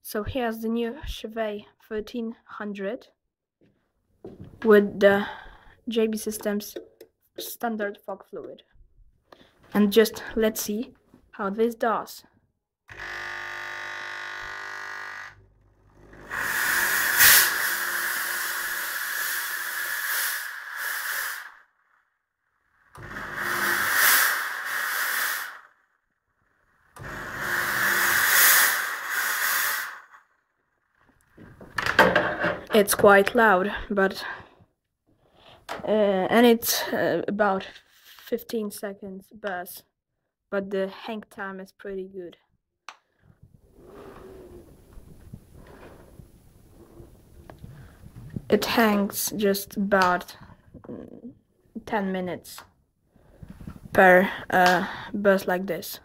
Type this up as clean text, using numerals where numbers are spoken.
So here's the new Chauvet 1300 with the JBSystems standard fog fluid. And just let's see how this does. It's quite loud, but and it's about 15 seconds burst, but the hang time is pretty good. It hangs just about 10 minutes per burst like this.